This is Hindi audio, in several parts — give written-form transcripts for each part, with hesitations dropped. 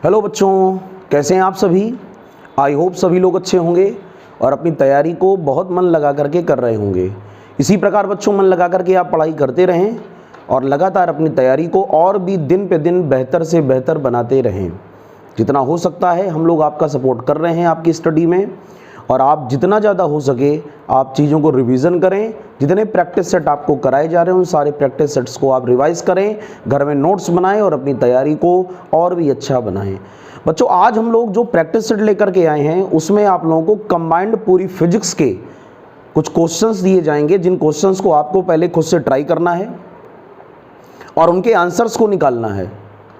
हेलो बच्चों, कैसे हैं आप सभी। आई होप सभी लोग अच्छे होंगे और अपनी तैयारी को बहुत मन लगा करके कर रहे होंगे। इसी प्रकार बच्चों मन लगा करके आप पढ़ाई करते रहें और लगातार अपनी तैयारी को और भी दिन पे दिन बेहतर से बेहतर बनाते रहें। जितना हो सकता है हम लोग आपका सपोर्ट कर रहे हैं आपकी स्टडी में, और आप जितना ज़्यादा हो सके आप चीज़ों को रिवीजन करें। जितने प्रैक्टिस सेट आपको कराए जा रहे हैं उन सारे प्रैक्टिस सेट्स को आप रिवाइज करें, घर में नोट्स बनाएं और अपनी तैयारी को और भी अच्छा बनाएं। बच्चों आज हम लोग जो प्रैक्टिस सेट लेकर के आए हैं उसमें आप लोगों को कंबाइंड पूरी फिजिक्स के कुछ क्वेश्चंस दिए जाएंगे, जिन क्वेश्चंस को आपको पहले खुद से ट्राई करना है और उनके आंसर्स को निकालना है।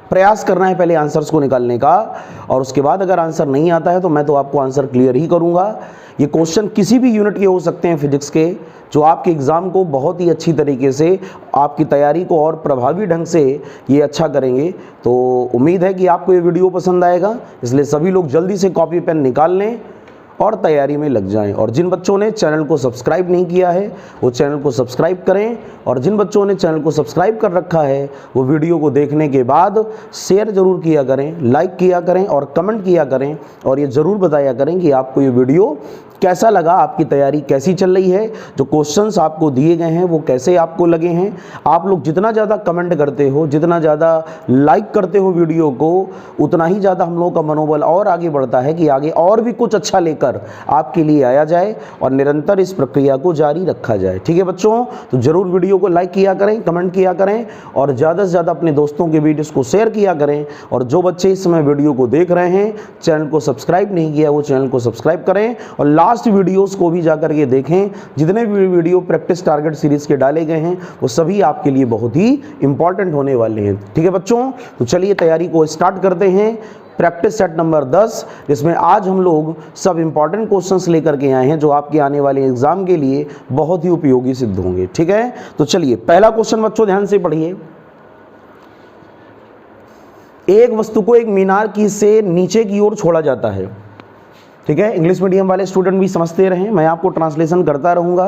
प्रयास करना है पहले आंसर्स को निकालने का, और उसके बाद अगर आंसर नहीं आता है तो मैं तो आपको आंसर क्लियर ही करूंगा। ये क्वेश्चन किसी भी यूनिट के हो सकते हैं फिजिक्स के, जो आपके एग्ज़ाम को बहुत ही अच्छी तरीके से आपकी तैयारी को और प्रभावी ढंग से ये अच्छा करेंगे। तो उम्मीद है कि आपको ये वीडियो पसंद आएगा, इसलिए सभी लोग जल्दी से कॉपी पेन निकाल लें और तैयारी में लग जाएं। और जिन बच्चों ने चैनल को सब्सक्राइब नहीं किया है वो चैनल को सब्सक्राइब करें, और जिन बच्चों ने चैनल को सब्सक्राइब कर रखा है वो वीडियो को देखने के बाद शेयर ज़रूर किया करें, लाइक किया करें और कमेंट किया करें, और ये ज़रूर बताया करें कि आपको ये वीडियो कैसा लगा, आपकी तैयारी कैसी चल रही है, जो क्वेश्चंस आपको दिए गए हैं वो कैसे आपको लगे हैं। आप लोग जितना ज़्यादा कमेंट करते हो, जितना ज़्यादा लाइक करते हो वीडियो को, उतना ही ज़्यादा हम लोगों का मनोबल और आगे बढ़ता है कि आगे और भी कुछ अच्छा लेकर आपके लिए आया जाए और निरंतर इस प्रक्रिया को जारी रखा जाए। ठीक है बच्चों, तो ज़रूर वीडियो को लाइक किया करें, कमेंट किया करें और ज़्यादा से ज़्यादा अपने दोस्तों के बीच इसको शेयर किया करें। और जो बच्चे इस समय वीडियो को देख रहे हैं चैनल को सब्सक्राइब नहीं किया वो चैनल को सब्सक्राइब करें और लास्ट वीडियोस को भी जाकर के देखें। जितने भी वीडियो प्रैक्टिस टारगेट सीरीज के डाले गए हैं वो सभी आपके लिए बहुत ही इंपॉर्टेंट होने वाले हैं। ठीक है बच्चों, तो चलिए तैयारी को स्टार्ट करते हैं। प्रैक्टिस सेट नंबर 10, जिसमें आज हम लोग सब इंपॉर्टेंट क्वेश्चंस लेकर के आए हैं जो आपके आने वाले एग्जाम के लिए बहुत ही उपयोगी सिद्ध होंगे। ठीक है, तो चलिए पहला क्वेश्चन बच्चों ध्यान से पढ़िए। एक वस्तु को एक मीनार की से नीचे की ओर छोड़ा जाता है। ठीक है, इंग्लिश मीडियम वाले स्टूडेंट भी समझते रहें, मैं आपको ट्रांसलेशन करता रहूंगा।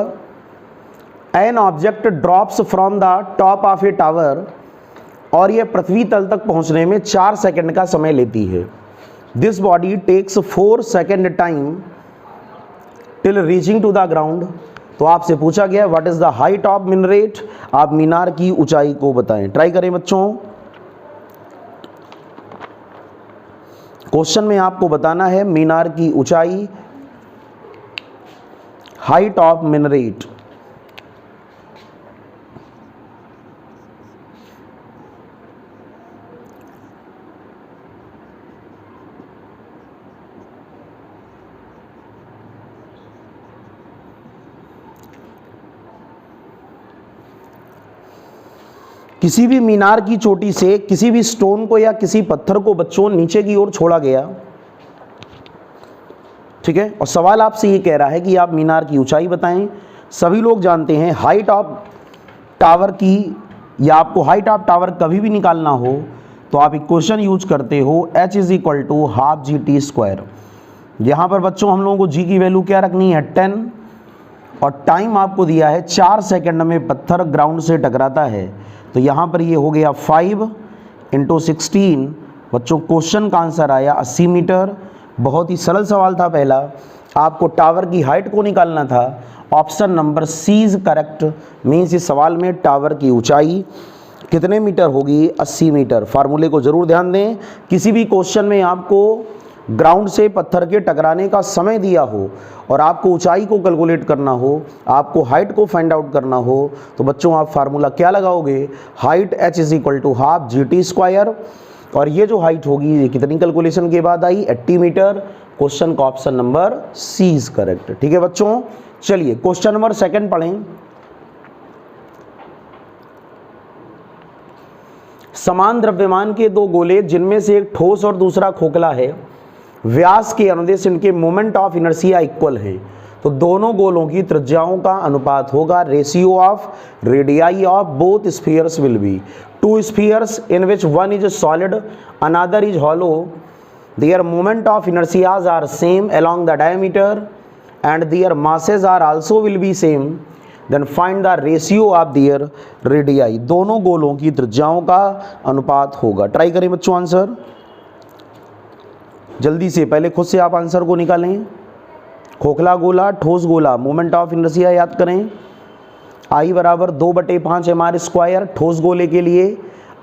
An object drops from the top of A tower, और यह पृथ्वी तल तक पहुंचने में 4 सेकंड का समय लेती है। This body takes 4 second time till reaching to the ground. तो आपसे पूछा गया what is the height of minaret, आप मीनार की ऊंचाई को बताएं। ट्राई करें बच्चों। क्वेश्चन में आपको बताना है मीनार की ऊंचाई, हाइट ऑफ मिनरेट। किसी भी मीनार की चोटी से किसी भी स्टोन को या किसी पत्थर को बच्चों नीचे की ओर छोड़ा गया। ठीक है, और सवाल आपसे ये कह रहा है कि आप मीनार की ऊंचाई बताएं। सभी लोग जानते हैं हाइट ऑफ टावर की, या आपको हाइट ऑफ टावर कभी भी निकालना हो तो आप इक्वेशन यूज करते हो h = ½ GT²। यहाँ पर बच्चों हम लोगों को g की वैल्यू क्या रखनी है 10, और टाइम आपको दिया है 4 सेकंड में पत्थर ग्राउंड से टकराता है। तो यहाँ पर ये हो गया 5 × 16। बच्चों क्वेश्चन का आंसर आया 80 मीटर। बहुत ही सरल सवाल था पहला, आपको टावर की हाइट को निकालना था। Option number C is correct, means इस सवाल में टावर की ऊंचाई कितने मीटर होगी 80 मीटर। फार्मूले को जरूर ध्यान दें, किसी भी क्वेश्चन में आपको ग्राउंड से पत्थर के टकराने का समय दिया हो और आपको ऊंचाई को कैलकुलेट करना हो, आपको हाइट को फाइंड आउट करना हो, तो बच्चों आप फार्मूला क्या लगाओगे, हाइट h = ½ GT²। और ये जो हाइट होगी ये कितनी कैलकुलेशन के बाद आई 80 मीटर। क्वेश्चन का option number C is correct. ठीक है बच्चों, चलिए क्वेश्चन नंबर 2 पढ़ें। समान द्रव्यमान के 2 गोले जिनमें से एक ठोस और दूसरा खोखला है, व्यास के अनुदेश इनके मोमेंट ऑफ इनर्शिया इक्वल है। तो दोनों गोलों की त्रिज्याओं का अनुपात होगा ratio of radii of both spheres will be 2 spheres in which one is solid another is hollow, their moment of inertias are same along the diameter and their masses are also will be same, then find the ratio of their radii। दोनों गोलों की त्रिज्याओं का अनुपात होगा। ट्राई करें बच्चों आंसर। जल्दी से पहले खुद से आप आंसर को निकालें। खोखला गोला, ठोस गोला, मोमेंट ऑफ इनर्शिया याद करें। I बराबर 2/5 mr², ठोस गोले के लिए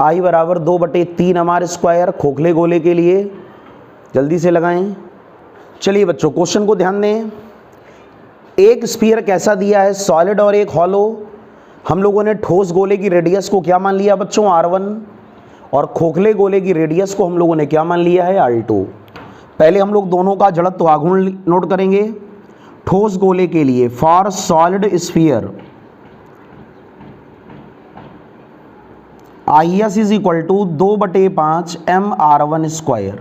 I बराबर 2/3 mr², खोखले गोले के लिए। जल्दी से लगाएं। चलिए बच्चों, क्वेश्चन को ध्यान दें। एक स्फीयर कैसा दिया है, सॉलिड और एक हॉलो। हम लोगों ने ठोस गोले की रेडियस को क्या मान लिया बच्चों, r1, और खोखले गोले की रेडियस को हम लोगों ने क्या मान लिया है, r2। पहले हम लोग दोनों का जड़त्व आघूर्ण नोट करेंगे। ठोस गोले के लिए for solid sphere IS is equal to 2/5 mr²।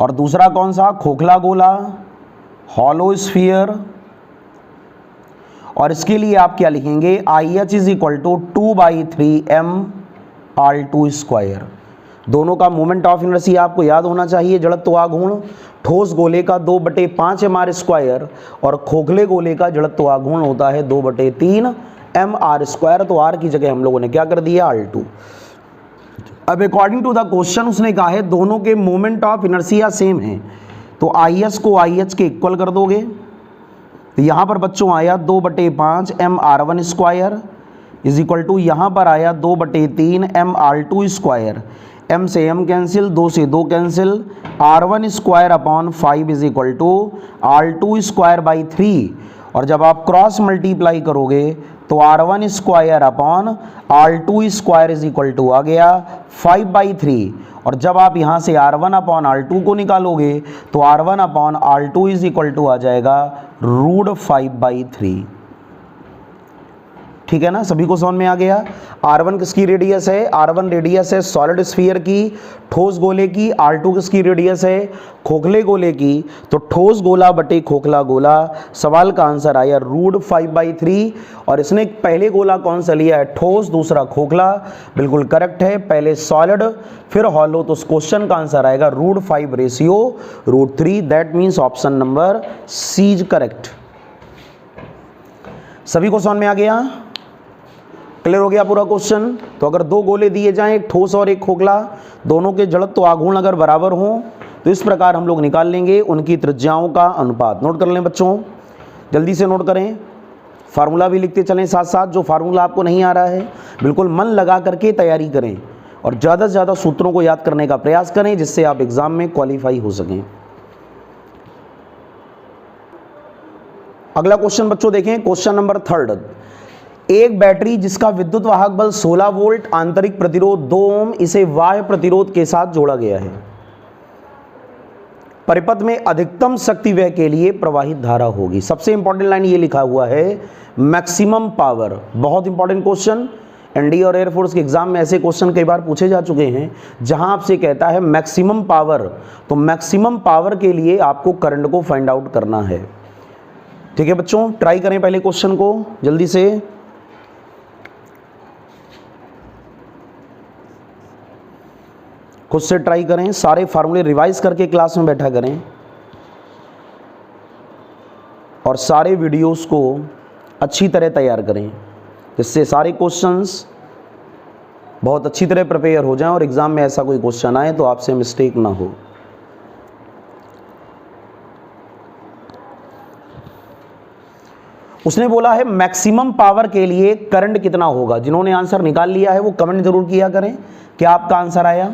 और दूसरा कौन सा, खोखला गोला, हॉलो स्फीयर, और इसके लिए आप क्या लिखेंगे, IH is equal to 2/3 mr²। दोनों का मोमेंट ऑफ इनर्शिया आपको याद होना चाहिए, जड़त्व आघूर्ण। ठोस गोले का 2/5 mr² और खोखले गोले का जड़त्व आघूर्ण होता है 2/3 mr²। तो r की जगह हम लोगों ने क्या कर दिया, r2। अब अकॉर्डिंग टू द क्वेश्चन उसने कहा है दोनों के मोमेंट ऑफ इनर्शिया सेम है, तो IS को IH के इक्वल कर दोगे। तो यहाँ पर बच्चों आया 2/5 mr² इज इक्वल टू यहाँ पर आया 2/3 mr²। m से m कैंसिल, 2 से 2 cancel, r1² upon 5 is equal to r2²/3। और जब आप क्रॉस मल्टीप्लाई करोगे तो r1² upon r2² is equal to आ गया 5/3। और जब आप यहाँ से r1 अपॉन r2 को निकालोगे तो r1 upon r2 is equal to आ जाएगा √5/3। ठीक है ना, सभी को समझ में आ गया। r1 किसकी रेडियस है, r1 रेडियस है सॉलिड स्फीयर की, ठोस गोले की। r2 किसकी रेडियस है, खोखले गोले की। तो ठोस गोला बटे खोखला गोला, सवाल का आंसर आया √5/3। और इसने पहले गोला कौन सा लिया है, ठोस, दूसरा खोखला, बिल्कुल करेक्ट है। पहले सॉलिड फिर हॉलो, तो क्वेश्चन का आंसर आएगा √5/3। That means option number C is correct. सभी को समझ में आ गया, क्लियर हो गया पूरा क्वेश्चन। तो अगर दो गोले दिए जाएं, एक ठोस और एक खोखला, दोनों के जड़त्व आघूर्ण अगर बराबर हों तो इस प्रकार हम लोग निकाल लेंगे उनकी त्रिज्याओं का अनुपात। नोट कर लें बच्चों, जल्दी से नोट करें, फार्मूला भी लिखते चलें साथ साथ। जो फार्मूला आपको नहीं आ रहा है बिल्कुल मन लगा करके तैयारी करें और ज़्यादा से ज़्यादा सूत्रों को याद करने का प्रयास करें जिससे आप एग्जाम में क्वालिफाई हो सकें। अगला क्वेश्चन बच्चों देखें, क्वेश्चन नंबर 3। एक बैटरी जिसका विद्युत वाहक बल 16 वोल्ट, आंतरिक प्रतिरोध 2 ओम, इसे बाह्य प्रतिरोध के साथ जोड़ा गया है। परिपथ में अधिकतम शक्ति व्यय के लिए प्रवाहित धारा होगी। सबसे इंपॉर्टेंट लाइन ये लिखा हुआ है मैक्सिमम पावर। बहुत इंपॉर्टेंट क्वेश्चन, एनडीए और एयरफोर्स के एग्जाम में ऐसे क्वेश्चन कई बार पूछे जा चुके हैं जहां आपसे कहता है मैक्सिमम पावर। तो मैक्सिमम पावर के लिए आपको करंट को फाइंड आउट करना है। ठीक है बच्चों, ट्राई करें पहले क्वेश्चन को जल्दी से। खुद से ट्राई करें, सारे फार्मूले रिवाइज करके क्लास में बैठा करें और सारे वीडियोस को अच्छी तरह तैयार करें जिससे सारे क्वेश्चंस बहुत अच्छी तरह प्रिपेयर हो जाएं और एग्जाम में ऐसा कोई क्वेश्चन आए तो आपसे मिस्टेक ना हो। उसने बोला है मैक्सिमम पावर के लिए करंट कितना होगा। जिन्होंने आंसर निकाल लिया है वो कमेंट जरूर किया करें क्या आपका आंसर आया,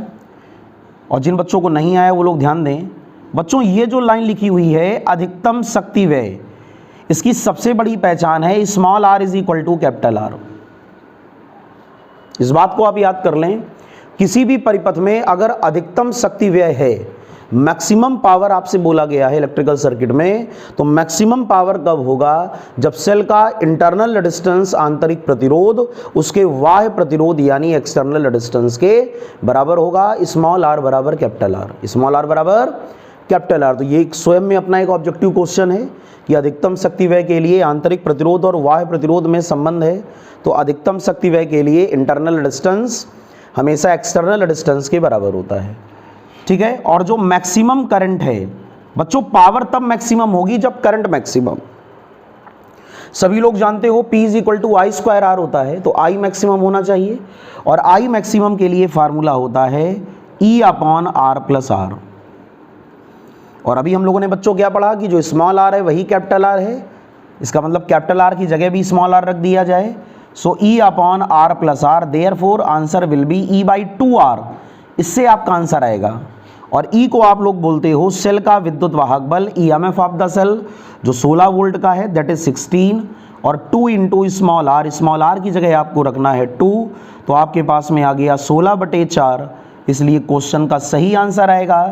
और जिन बच्चों को नहीं आया वो लोग ध्यान दें। बच्चों ये जो लाइन लिखी हुई है अधिकतम शक्ति व्यय, इसकी सबसे बड़ी पहचान है small r is equal to capital R। इस बात को आप याद कर लें, किसी भी परिपथ में अगर अधिकतम शक्ति व्यय है, मैक्सिमम पावर आपसे बोला गया है इलेक्ट्रिकल सर्किट में, तो मैक्सिमम पावर कब होगा, जब सेल का इंटरनल रेजिस्टेंस आंतरिक प्रतिरोध उसके बाह्य प्रतिरोध यानी एक्सटर्नल रेजिस्टेंस के बराबर होगा। स्मॉल r बराबर कैपिटल R, स्मॉल r बराबर कैपिटल R। तो ये स्वयं में अपना एक ऑब्जेक्टिव क्वेश्चन है कि अधिकतम शक्ति व्यय के लिए आंतरिक प्रतिरोध और बाह्य प्रतिरोध में संबंध है। तो अधिकतम शक्ति व्यय के लिए इंटरनल रेजिस्टेंस हमेशा एक्सटर्नल रेजिस्टेंस के बराबर होता है। ठीक है, और जो मैक्सिमम करंट है बच्चों, पावर तब मैक्सिमम होगी जब करंट मैक्सिमम। सभी लोग जानते हो P is equal to I²R होता है, तो I मैक्सिमम होना चाहिए और I मैक्सिमम के लिए फार्मूला होता है E upon R plus R। और अभी हम लोगों ने बच्चों क्या पढ़ा कि जो स्मॉल आर है वही कैपिटल आर है, इसका मतलब कैपिटल आर की जगह भी स्मॉल आर रख दिया जाए। So E upon R plus R, therefore answer will be E by 2r। इससे आपका आंसर आएगा। और ई को आप लोग बोलते हो सेल का विद्युत वाहक बल, ईएमएफ ऑफ द सेल जो 16 वोल्ट का है दैट इज 16, और 2 इंटू स्मॉल आर की जगह आपको रखना है 2, तो आपके पास में आ गया 16/4। इसलिए क्वेश्चन का सही आंसर आएगा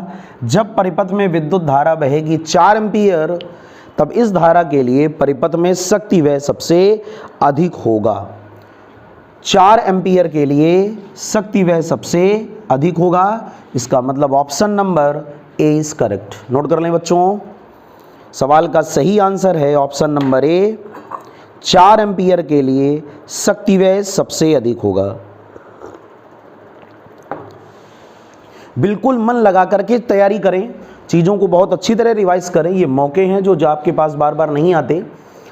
जब परिपथ में विद्युत धारा बहेगी 4 एम्पीयर, तब इस धारा के लिए परिपथ में शक्ति व्यय सबसे अधिक होगा। 4 एम्पीयर के लिए शक्ति व्यय सबसे अधिक होगा। इसका मतलब option number A is correct. Note कर लें बच्चों, सवाल का सही आंसर है ऑप्शन नंबर ए, 4 एम्पीयर के लिए शक्ति व्यय सबसे अधिक होगा। बिल्कुल मन लगा करके तैयारी करें, चीज़ों को बहुत अच्छी तरह रिवाइज करें। ये मौके हैं जो आपके पास बार बार नहीं आते,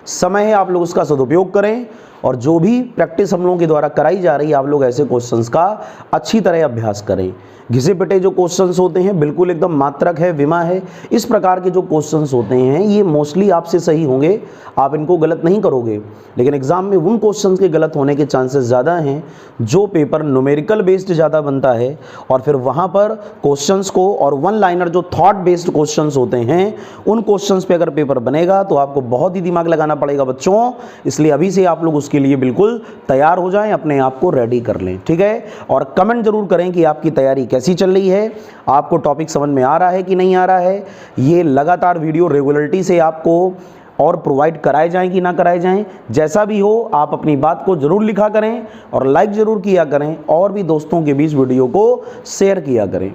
समय है, आप लोग उसका सदुपयोग करें। और जो भी प्रैक्टिस हम लोगों के द्वारा कराई जा रही है, आप लोग ऐसे क्वेश्चंस का अच्छी तरह अभ्यास करें। घिसे पिटे जो क्वेश्चंस होते हैं, बिल्कुल एकदम मात्रक है, विमा है, इस प्रकार के जो क्वेश्चंस होते हैं ये मोस्टली आपसे सही होंगे, आप इनको गलत नहीं करोगे। लेकिन एग्जाम में उन क्वेश्चंस के गलत होने के चांसेस ज़्यादा हैं जो पेपर न्यूमेरिकल बेस्ड ज़्यादा बनता है, और फिर वहाँ पर क्वेश्चंस को और वन लाइनर जो थॉट बेस्ड क्वेश्चंस होते हैं उन क्वेश्चंस पे अगर पेपर बनेगा तो आपको बहुत ही दिमाग लगाना पड़ेगा बच्चों। इसलिए अभी से आप लोग उसके लिए बिल्कुल तैयार हो जाएं, अपने आप को रेडी कर लें, ठीक है। और कमेंट जरूर करें कि आपकी तैयारी कैसी चल रही है, आपको टॉपिक समझ में आ रहा है कि नहीं आ रहा है। ये लगातार वीडियो रेगुलरिटी से आपको और प्रोवाइड कराए जाएं कि ना कराए जाएं, जैसा भी हो आप अपनी बात को जरूर लिखा करें और लाइक जरूर किया करें, और भी दोस्तों के बीच वीडियो को शेयर किया करें।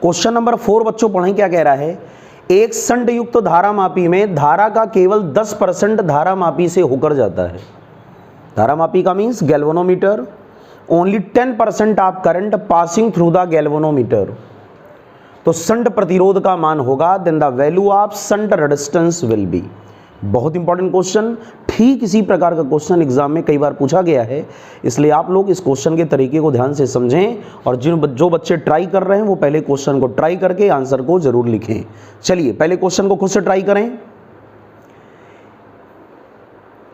क्वेश्चन नंबर 4 बच्चों पढ़ें, क्या कह रहा है। एक संट युक्त धारामापी में धारा का केवल 10% धारामापी से होकर जाता है। धारामापी का means galvanometer. Only 10% of current passing through the galvanometer, तो संट प्रतिरोध का मान होगा, then the value of shunt resistance will be. बहुत इंपॉर्टेंट क्वेश्चन, ठीक इसी प्रकार का क्वेश्चन एग्जाम में कई बार पूछा गया है, इसलिए आप लोग इस क्वेश्चन के तरीके को ध्यान से समझें। और जो बच्चे ट्राई कर रहे हैं वो पहले क्वेश्चन को ट्राई करके आंसर को जरूर लिखें। चलिए पहले क्वेश्चन को खुद से ट्राई करें।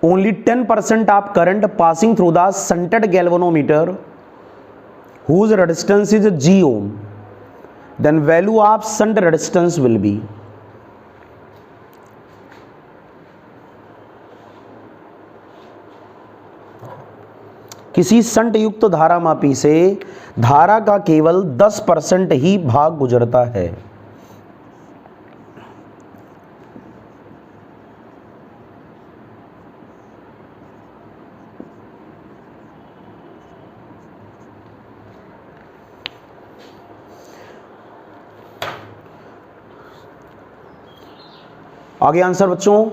Only 10% of current passing through the shunted galvanometer whose resistance is G ohm, then value of shunt resistance will be। किसी संट युक्त धारामापी से धारा का केवल 10% ही भाग गुजरता है। आगे आंसर बच्चों,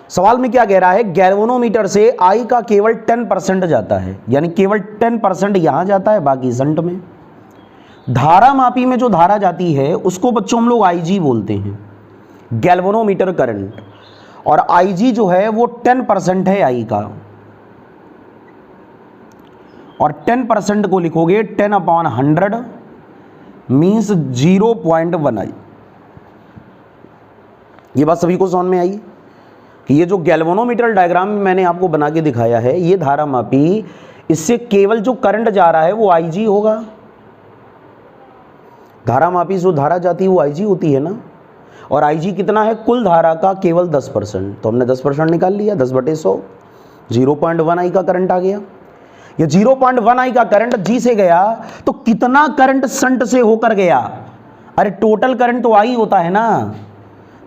सवाल में क्या कह रहा है, गैल्वेनोमीटर से आई का केवल 10% जाता है, यानी केवल 10% यहां जाता है, बाकी शंट में। धारामापी में जो धारा जाती है उसको बच्चों हम लोग आईजी बोलते हैं, गैल्वेनोमीटर करंट। और आईजी जो है वो 10% है आई का, और 10% को लिखोगे 10/100 मीन्स 0.1 आई। ये बात सभी को समझ में आई कि ये जो गैल्वेनोमीटर डायग्राम में मैंने आपको बना के दिखाया है, ये धारामापी, इससे केवल जो करंट जा रहा है वो आईजी होगा। धारामापी जो धारा जाती है वो आईजी होती है ना, और आईजी कितना है, कुल धारा का केवल 10%, तो हमने 10% निकाल लिया, 10/100, 0.1 आई का करंट आ गया। ये 0.1 आई का करंट जी से गया, तो कितना करंट शंट से होकर गया, अरे टोटल करंट तो आई होता है ना,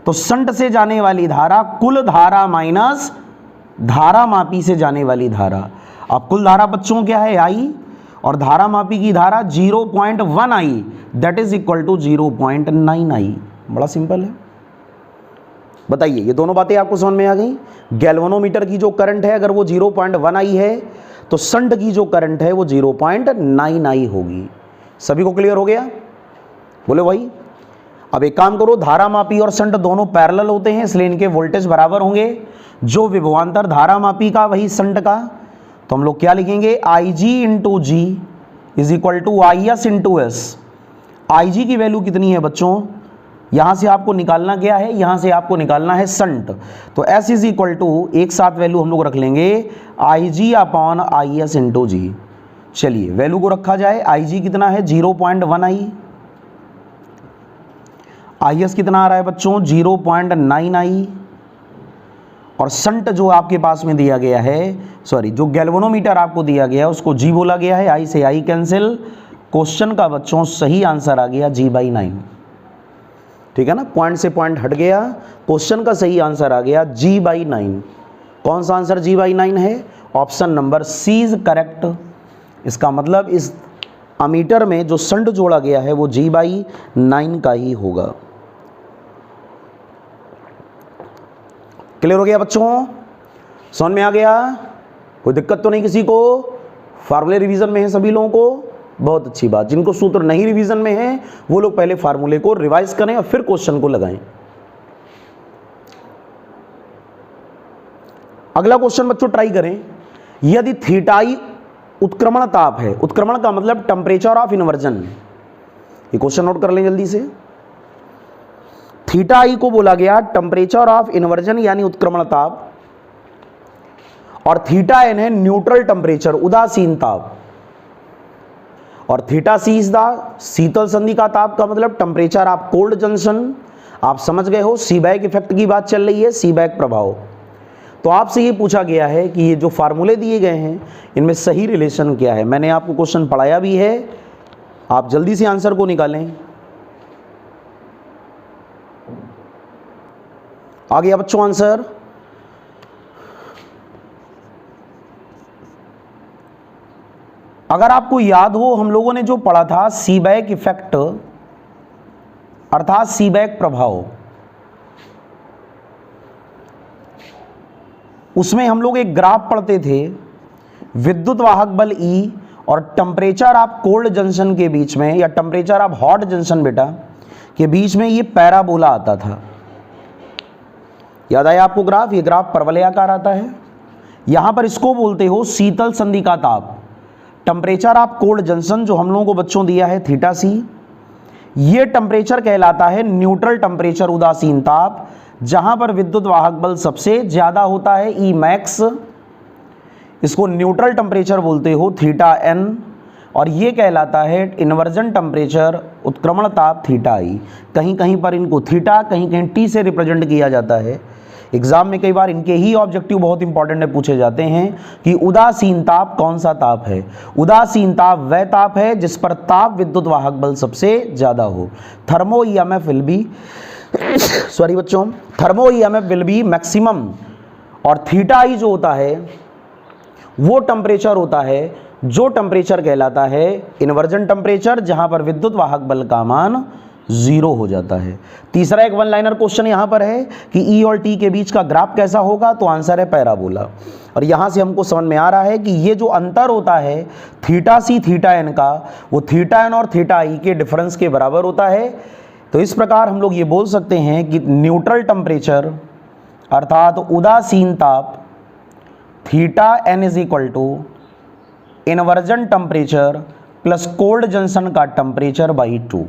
तो शंट से जाने वाली धारा कुल धारा माइनस धारामापी से जाने वाली धारा। अब कुल धारा बच्चों क्या है, आई, और धारामापी की धारा 0.1 आई, दैट इज इक्वल टू 0.9 आई। बड़ा सिंपल है। बताइए, ये दोनों बातें आपको समझ में आ गई। गैल्वेनोमीटर की जो करंट है अगर वो 0.1 आई है, तो शंट की जो करंट है वो 0.9 आई होगी। सभी को क्लियर हो गया? बोले भाई। अब एक काम करो, धारामापी और शंट दोनों पैरेलल होते हैं, इसलिए इनके वोल्टेज बराबर होंगे। जो विभवांतर धारामापी का वही शंट का, तो हम लोग क्या लिखेंगे, IG into G is equal to IS into S. IG की वैल्यू कितनी है बच्चों, यहां से आपको निकालना क्या है, यहां से आपको निकालना है संट। तो S इज इक्वल टू एक साथ वैल्यू हम लोग रख लेंगे IG अपॉन IS इंटू जी। चलिए वैल्यू को रखा जाए, IG कितना है 0.1 I, IS कितना आ रहा है बच्चों 0.9 I, और संट जो आपके पास में दिया गया है, सॉरी जो गैल्वेनोमीटर आपको दिया गया है उसको G बोला गया है, I से I कैंसिल। क्वेश्चन का बच्चों सही आंसर आ गया G/9। ठीक है ना, पॉइंट से पॉइंट हट गया, क्वेश्चन का सही आंसर आ गया G/9। कौन सा आंसर G/9 है, option number C is correct. इसका मतलब इस अमीटर में जो संट जोड़ा गया है वो G/9 का ही होगा। क्लियर हो गया बच्चों, समझ में आ गया, कोई दिक्कत तो नहीं किसी को, फार्मूले रिवीजन में है सभी लोगों को, बहुत अच्छी बात। जिनको सूत्र नहीं रिवीजन में है वो लोग पहले फार्मूले को रिवाइज करें और फिर क्वेश्चन को लगाएं। अगला क्वेश्चन बच्चों ट्राई करें, यदि थीटाई उत्क्रमण ताप है, उत्क्रमण का मतलब टेम्परेचर ऑफ इन्वर्जन, ये क्वेश्चन नोट कर लें जल्दी से। थीटा आई को बोला गया टेम्परेचर ऑफ इन्वर्जन यानी उत्क्रमण ताप, और थीटा एन है न्यूट्रल टेम्परेचर उदासीन ताप, और थीटा सी इज द शीतल संधि का ताप का मतलब टेम्परेचर ऑफ कोल्ड जंक्शन। आप समझ गए हो, सीबैक इफेक्ट की बात चल रही है, सीबैक प्रभाव। तो आपसे ये पूछा गया है कि ये जो फार्मूले दिए गए हैं इनमें सही रिलेशन क्या है। मैंने आपको क्वेश्चन पढ़ाया भी है, आप जल्दी से आंसर को निकालें। आ गया बच्चों आंसर, अगर आपको याद हो हम लोगों ने जो पढ़ा था सीबैक इफेक्ट अर्थात सीबैक प्रभाव, उसमें हम लोग एक ग्राफ पढ़ते थे, विद्युत वाहक बल E और टेम्परेचर ऑफ कोल्ड जंक्शन के बीच में या टेम्परेचर ऑफ हॉट जंक्शन बेटा के बीच में ये पैराबोला आता था। याद आया आपको ग्राफ, ये ग्राफ परवलयाकार आता है। यहां पर इसको बोलते हो शीतल संधि का ताप, टेम्परेचर ऑफ कोल्ड जंक्शन जो हम लोगों को बच्चों दिया है थीटा सी, ये टेम्परेचर कहलाता है न्यूट्रल टेम्परेचर उदासीन ताप, जहां पर विद्युत वाहक बल सबसे ज्यादा होता है ई मैक्स, इसको न्यूट्रल टेम्परेचर बोलते हो थीटा एन, और ये कहलाता है इन्वर्जन टेम्परेचर उत्क्रमण ताप थीटा आई। कहीं कहीं पर इनको थीटा कहीं कहीं टी से रिप्रेजेंट किया जाता है। एग्जाम में कई बार इनके ही ऑब्जेक्टिव बहुत इंपॉर्टेंट है, पूछे जाते हैं कि उदासीन ताप कौन सा ताप है। उदासीन ताप वह ताप है जिस पर ताप विद्युत वाहक बल सबसे ज्यादा हो। Thermo EMF will be sorry बच्चों, thermo EMF will be maximum, और थीटा आई जो होता है वो टेम्परेचर होता है जो टेम्परेचर कहलाता है इन्वर्जन टेम्परेचर, जहां पर विद्युत वाहक बल का मान 0 हो जाता है। तीसरा एक वन लाइनर क्वेश्चन यहां पर है कि E और T के बीच का ग्राफ कैसा होगा, तो आंसर है पैराबोला। और यहां से हमको समझ में आ रहा है कि ये जो अंतर होता है थीटा सी थीटा एन का, वो थीटा एन और थीटा आई के डिफरेंस के बराबर होता है। तो इस प्रकार हम लोग ये बोल सकते हैं कि न्यूट्रल टेम्परेचर अर्थात उदासीन ताप theta N is equal to inversion temperature plus cold junction का टेम्परेचर बाई 2।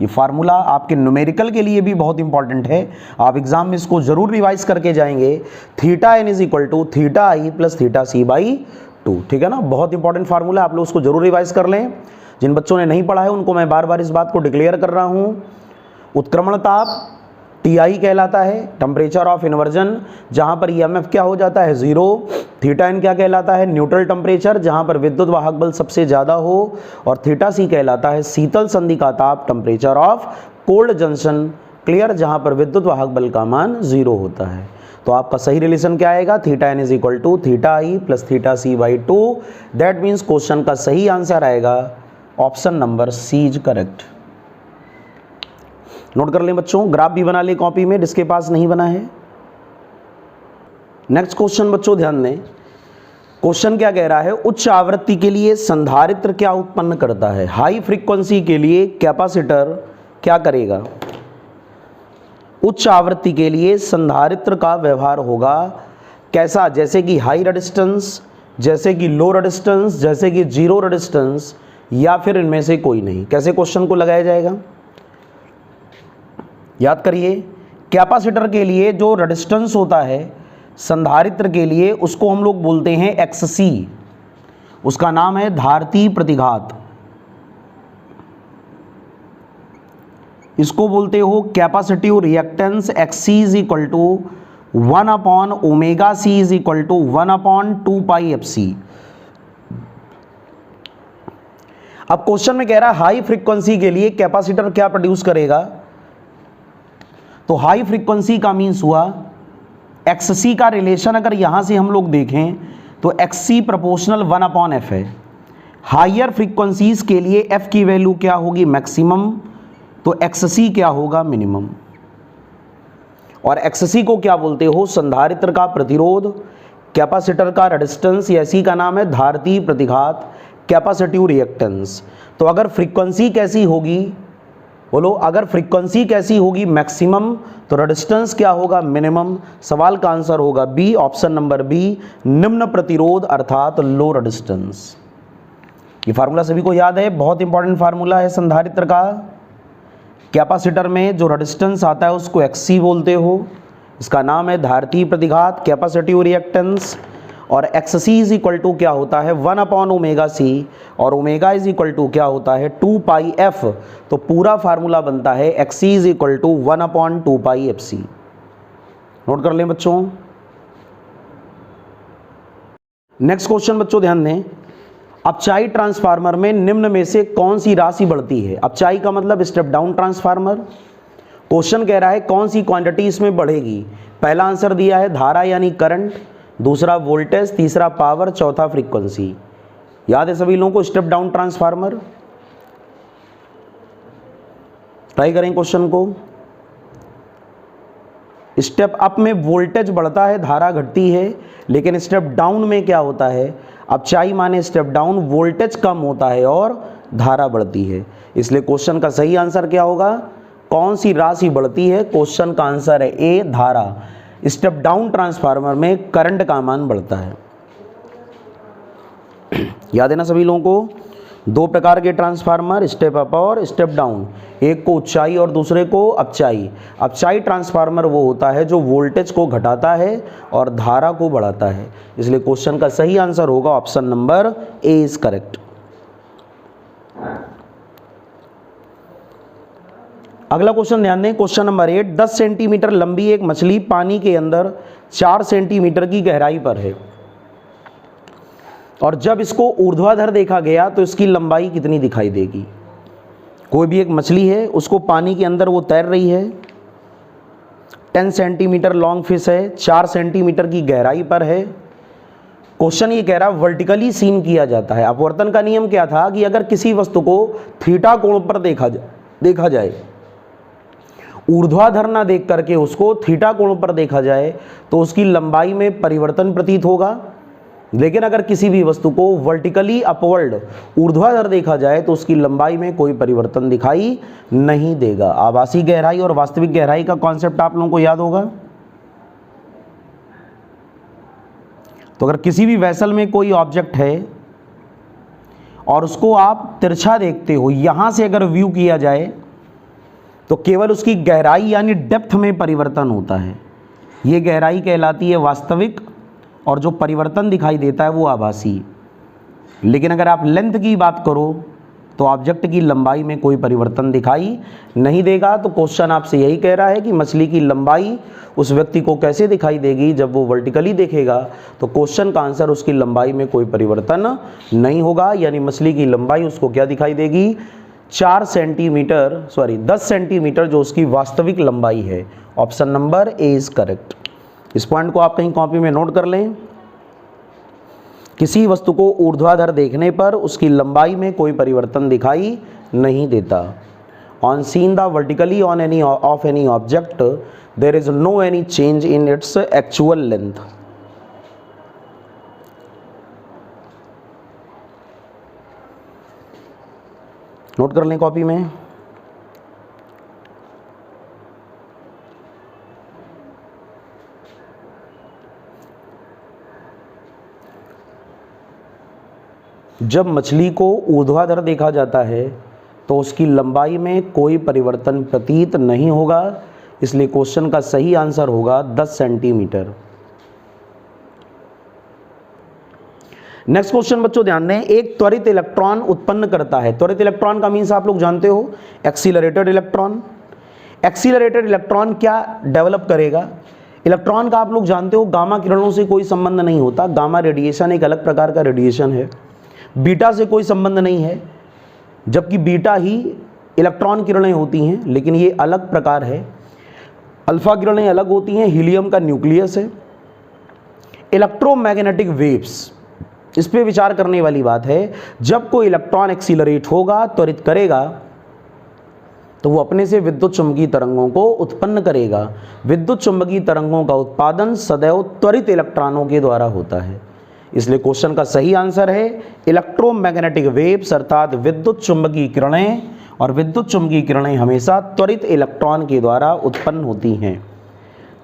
ये फार्मूला आपके न्यूमेरिकल के लिए भी बहुत इंपॉर्टेंट है, आप एग्जाम में इसको जरूर रिवाइज करके जाएंगे। Theta N is equal to theta I plus theta C by 2, ठीक है ना, बहुत इंपॉर्टेंट फार्मूला, आप लोग उसको जरूर रिवाइज कर लें। जिन बच्चों ने नहीं पढ़ा है उनको मैं बार बार इस बात को डिक्लेयर कर रहा हूँ। उत्क्रमण ताप टीआई कहलाता है टेम्परेचर ऑफ इन्वर्जन, जहां पर ईएमएफ क्या हो जाता है 0। थीटा एन क्या कहलाता है न्यूट्रल टेम्परेचर, जहां पर विद्युत वाहक बल सबसे ज्यादा हो, और थीटा सी कहलाता है शीतल संधि का ताप temperature of cold junction, clear, जहां पर विद्युत वाहक बल का मान 0 होता है। तो आपका सही रिलेशन क्या आएगा, theta N is equal to theta I plus theta C by 2। That means question का सही आंसर आएगा option number C is correct. Note कर लें बच्चों, ग्राफ भी बना लें कॉपी में जिसके पास नहीं बना है। नेक्स्ट क्वेश्चन बच्चों ध्यान दें, क्वेश्चन क्या कह रहा है, उच्च आवृत्ति के लिए संधारित्र क्या उत्पन्न करता है। हाई फ्रीक्वेंसी के लिए कैपेसिटर क्या करेगा। उच्च आवृत्ति के लिए संधारित्र का व्यवहार होगा कैसा, जैसे कि हाई रेजिस्टेंस, जैसे कि लो रेजिस्टेंस, जैसे कि जीरो रेजिस्टेंस, या फिर इनमें से कोई नहीं। कैसे क्वेश्चन को लगाया जाएगा, याद करिए। कैपेसिटर के लिए जो रेजिस्टेंस होता है संधारित्र के लिए, उसको हम लोग बोलते हैं XC, उसका नाम है धारती प्रतिघात। इसको बोलते हो capacitive reactance. XC is equal to 1/ωc is equal to 1/2πfc। अब क्वेश्चन में कह रहा है हाई फ्रीक्वेंसी के लिए कैपेसिटर क्या प्रोड्यूस करेगा, तो हाई फ्रीक्वेंसी का मीन्स हुआ XC का रिलेशन अगर यहां से हम लोग देखें तो XC प्रोपोर्शनल 1/f है। हायर फ्रीक्वेंसीज के लिए f की वैल्यू क्या होगी, मैक्सिमम, तो XC क्या होगा, मिनिमम। और XC को क्या बोलते हो, संधारित्र का प्रतिरोध, कैपेसिटर का रेजिस्टेंस, या इसी का नाम है धारती प्रतिघात, कैपेसिटिव रिएक्टेंस। तो अगर फ्रीक्वेंसी कैसी होगी, बोलो, अगर फ्रीक्वेंसी कैसी होगी, मैक्सिमम, तो रेजिस्टेंस क्या होगा, मिनिमम। सवाल का आंसर होगा बी, ऑप्शन नंबर बी, निम्न प्रतिरोध अर्थात लो रेजिस्टेंस। ये फार्मूला सभी को याद है, बहुत इंपॉर्टेंट फार्मूला है संधारित्र का। कैपेसिटर में जो रेजिस्टेंस आता है उसको XC बोलते हो, इसका नाम है धारती प्रतिघात, कैपेसिटिव रिएक्टेंस। और XC इज इक्वल टू क्या होता है, 1/ωc, और ओमेगा इज इक्वल टू क्या होता है, 2πf। तो पूरा फार्मूला बनता है XC is equal to 1/2πfc। Note कर लें बच्चों। नेक्स्ट क्वेश्चन बच्चों ध्यान दें। अपचाई ट्रांसफार्मर में निम्न में से कौन सी राशि बढ़ती है। अपचाई का मतलब स्टेप डाउन ट्रांसफार्मर। क्वेश्चन कह रहा है कौन सी क्वांटिटी इसमें बढ़ेगी। पहला आंसर दिया है धारा यानी करंट, दूसरा वोल्टेज, तीसरा पावर, चौथा फ्रीक्वेंसी। याद है सभी लोगों को स्टेप डाउन ट्रांसफार्मर। ट्राई करें क्वेश्चन को। स्टेप अप में वोल्टेज बढ़ता है, धारा घटती है, लेकिन स्टेप डाउन में क्या होता है, अपचाई माने स्टेप डाउन, वोल्टेज कम होता है और धारा बढ़ती है। इसलिए क्वेश्चन का सही आंसर क्या होगा, कौन सी राशि बढ़ती है। क्वेश्चन का आंसर है ए, धारा। स्टेप डाउन ट्रांसफार्मर में करंट का मान बढ़ता है। याद है ना सभी लोगों को, दो प्रकार के ट्रांसफार्मर, स्टेप अप और स्टेप डाउन। एक को ऊंचाई और दूसरे को अपचाई। अपचाई ट्रांसफार्मर वो होता है जो वोल्टेज को घटाता है और धारा को बढ़ाता है। इसलिए क्वेश्चन का सही आंसर होगा option number A is correct. अगला क्वेश्चन ध्यान दें, क्वेश्चन नंबर 8। 10 सेंटीमीटर लंबी एक मछली पानी के अंदर 4 सेंटीमीटर की गहराई पर है, और जब इसको ऊर्ध्वाधर देखा गया तो इसकी लंबाई कितनी दिखाई देगी। कोई भी एक मछली है, उसको पानी के अंदर वो तैर रही है, 10 सेंटीमीटर लॉन्ग फिश है, 4 सेंटीमीटर की गहराई पर है। क्वेश्चन ये कह रहा है वर्टिकली सीन किया जाता है। अपवर्तन का नियम क्या था कि अगर किसी वस्तु को थीटा कोण पर देखा जाए, ऊर्ध्वाधर ना देख करके उसको थीटा कोण पर देखा जाए तो उसकी लंबाई में परिवर्तन प्रतीत होगा। लेकिन अगर किसी भी वस्तु को वर्टिकली अपवर्ड, ऊर्ध्वाधर देखा जाए तो उसकी लंबाई में कोई परिवर्तन दिखाई नहीं देगा। आभासी गहराई और वास्तविक गहराई का कॉन्सेप्ट आप लोगों को याद होगा। तो अगर किसी भी वेसल में कोई ऑब्जेक्ट है और उसको आप तिरछा देखते हो, यहां से अगर व्यू किया जाए तो केवल उसकी गहराई यानी डेप्थ में परिवर्तन होता है। ये गहराई कहलाती है वास्तविक, और जो परिवर्तन दिखाई देता है वो आभासी। लेकिन अगर आप लेंथ की बात करो तो ऑब्जेक्ट की लंबाई में कोई परिवर्तन दिखाई नहीं देगा। तो क्वेश्चन आपसे यही कह रहा है कि मछली की लंबाई उस व्यक्ति को कैसे दिखाई देगी, जब वो वर्टिकली देखेगा तो क्वेश्चन का आंसर उसकी लंबाई में कोई परिवर्तन नहीं होगा, यानी मछली की लंबाई उसको क्या दिखाई देगी, 10 सेंटीमीटर जो उसकी वास्तविक लंबाई है। Option number A is correct. इस पॉइंट को आप कहीं कॉपी में नोट कर लें। किसी वस्तु को ऊर्ध्वाधर देखने पर उसकी लंबाई में कोई परिवर्तन दिखाई नहीं देता। On seen the vertically on any of any object there is no any change in its actual length. Note कर लें कॉपी में। जब मछली को ऊर्ध्वाधर देखा जाता है तो उसकी लंबाई में कोई परिवर्तन प्रतीत नहीं होगा, इसलिए क्वेश्चन का सही आंसर होगा 10 सेंटीमीटर। नेक्स्ट क्वेश्चन बच्चों ध्यान दें, एक त्वरित इलेक्ट्रॉन उत्पन्न करता है। त्वरित इलेक्ट्रॉन का मीन्स आप लोग जानते हो एक्सीलरेटेड इलेक्ट्रॉन। एक्सीलरेटेड इलेक्ट्रॉन क्या डेवलप करेगा? इलेक्ट्रॉन का आप लोग जानते हो गामा किरणों से कोई संबंध नहीं होता। गामा रेडिएशन एक अलग प्रकार का रेडिएशन है, बीटा से कोई संबंध नहीं है, जबकि बीटा ही इलेक्ट्रॉन किरणें होती हैं, लेकिन ये अलग प्रकार है। अल्फा किरणें अलग होती हैं, हीलियम का न्यूक्लियस है। इलेक्ट्रोमैग्नेटिक वेव्स, इस पे विचार करने वाली बात है। जब कोई इलेक्ट्रॉन एक्सीलरेट होगा, त्वरित करेगा, तो वो अपने से विद्युत चुंबकीय तरंगों को उत्पन्न करेगा। विद्युत चुंबकीय तरंगों का उत्पादन सदैव त्वरित इलेक्ट्रॉनों के द्वारा होता है, इसलिए क्वेश्चन का सही आंसर है इलेक्ट्रोमैग्नेटिक वेव्स, अर्थात विद्युत चुंबकीय किरणें। और विद्युत चुंबकीय किरणें हमेशा त्वरित इलेक्ट्रॉन के द्वारा उत्पन्न होती हैं।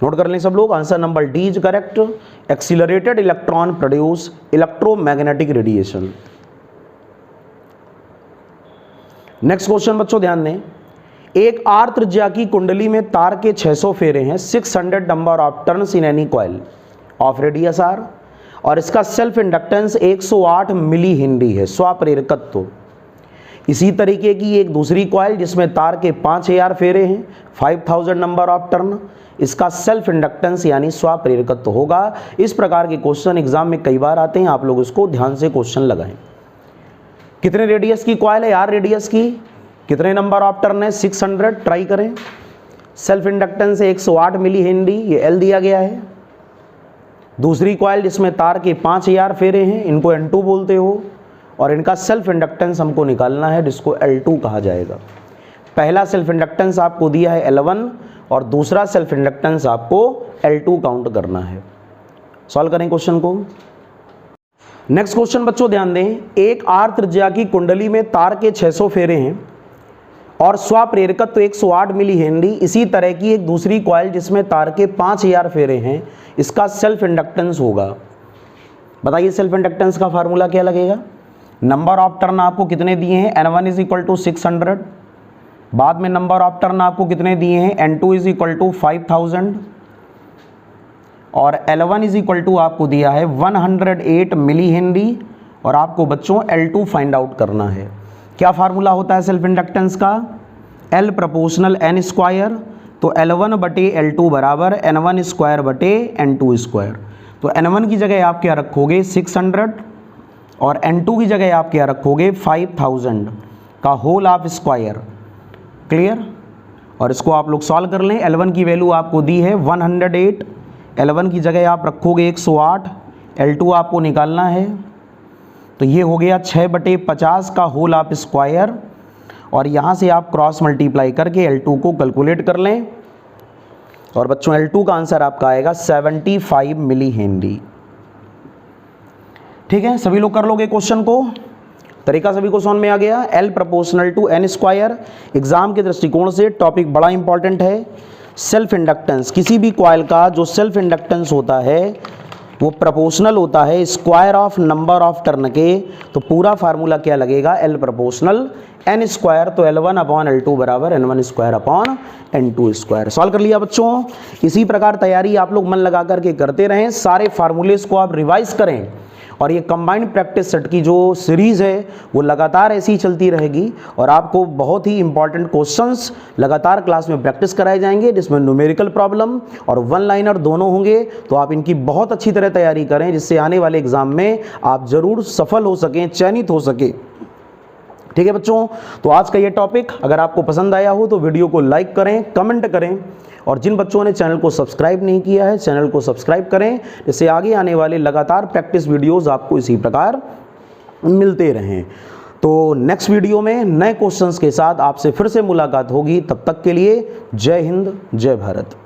नोट कर लें सब लोग, answer number D is correct. Accelerated electron produce electromagnetic radiation. Next question बच्चों ध्यान दें, एक आर त्रिज्या की कुंडली में तार के 600 फेरे हैं, 600 number of turns in any coil of radius R, और इसका सेल्फ इंडक्टेंस 108 मिली हेनरी है, स्वाप्रेरकत्व। इसी तरीके की एक दूसरी कॉइल जिसमें तार के 5000 फेरे हैं, 5000 नंबर ऑफ टर्न, इसका सेल्फ इंडक्टेंस यानी स्वाप्रेरकत्व होगा। इस प्रकार के क्वेश्चन एग्जाम में कई बार आते हैं, आप लोग इसको ध्यान से क्वेश्चन लगाएं। कितने रेडियस की कॉइल है? आर रेडियस की। कितने नंबर ऑफ टर्न है? 600, ट्राई करें। सेल्फ इंडक्टेंस 108 मिली हेनरी, ये एल दिया गया है। दूसरी कॉइल जिसमें तार के 5000 फेरे हैं, इनको N2 बोलते हो, और इनका सेल्फ इंडक्टेंस हमको निकालना है, जिसको L2 कहा जाएगा। पहला सेल्फ इंडक्टेंस आपको दिया है L1 और दूसरा सेल्फ इंडक्टेंस आपको L2 काउंट करना है। सॉल्व करें क्वेश्चन को। नेक्स्ट क्वेश्चन बच्चों ध्यान दें, एक आर त्रिज्या की कुंडली में तार के 600 फेरे हैं और स्वाप्रेरकत्व 108 मिली हेनरी। इसी तरह की एक दूसरी कॉइल जिसमें तार के 5000 फेरे हैं, इसका सेल्फ इंडक्टेंस होगा। बताइए सेल्फ इंडक्टेंस का फार्मूला क्या लगेगा? नंबर ऑफ टर्न आपको कितने दिए हैं? N1 is equal to 600। बाद में नंबर ऑफ टर्न आपको कितने दिए हैं? N2 इज इक्वल टू 5000 और L1 इज इक्वल टू आपको दिया है 108 मिली हेनरी, और आपको बच्चों L2 फाइंड आउट करना है। क्या फार्मूला होता है सेल्फ इंडक्टेंस का? L प्रोपोर्शनल N स्क्वायर, तो L1 बटे L2 बराबर N1 स्क्वायर बटे N2 स्क्वायर। तो N1 की जगह आप क्या रखोगे? 600, और N2 की जगह आप क्या रखोगे? 5000 का होल ऑफ स्क्वायर। क्लियर? और इसको आप लोग सॉल्व कर लें। L1 की वैल्यू आपको दी है 108, L1 की जगह आप रखोगे 108, L2 आपको निकालना है, तो ये हो गया 6/50 का होल ऑफ स्क्वायर, और यहाँ से आप क्रॉस मल्टीप्लाई करके L2 को कैलकुलेट कर लें, और बच्चों L2 का आंसर आपका आएगा 75 मिली हेनरी। ठीक है, सभी लोग कर लोगे क्वेश्चन को? तरीका सभी को समझ में आ गया? L proportional to N square, exam के दृष्टिकोण से टॉपिक बड़ा इंपॉर्टेंट है। सेल्फ इंडक्टेंस, किसी भी कॉइल का जो सेल्फ इंडक्टेंस होता है वो प्रोपोर्शनल होता है square of number of turn के। तो पूरा फार्मूला क्या लगेगा? L प्रोपोर्शनल N स्क्वायर, तो L1 अपॉन L2 बराबर N1 square upon N2 square. Solve कर लिया बच्चों। इसी प्रकार तैयारी आप लोग मन लगा करके करते रहें, सारे फार्मूलेस को आप रिवाइज करें, और ये कंबाइंड प्रैक्टिस सेट की जो सीरीज़ है वो लगातार ऐसी ही चलती रहेगी, और आपको बहुत ही इंपॉर्टेंट क्वेश्चंस लगातार क्लास में प्रैक्टिस कराए जाएंगे, जिसमें न्यूमेरिकल प्रॉब्लम और वन लाइनर दोनों होंगे। तो आप इनकी बहुत अच्छी तरह तैयारी करें, जिससे आने वाले एग्जाम में आप ज़रूर सफल हो सकें, चयनित हो सके। ठीक है बच्चों, तो आज का ये टॉपिक अगर आपको पसंद आया हो तो वीडियो को लाइक करें, कमेंट करें, और जिन बच्चों ने चैनल को सब्सक्राइब नहीं किया है चैनल को सब्सक्राइब करें, जिससे आगे आने वाले लगातार प्रैक्टिस वीडियोस आपको इसी प्रकार मिलते रहें। तो नेक्स्ट वीडियो में नए क्वेश्चंस के साथ आपसे फिर से मुलाकात होगी। तब तक के लिए जय हिंद, जय भारत।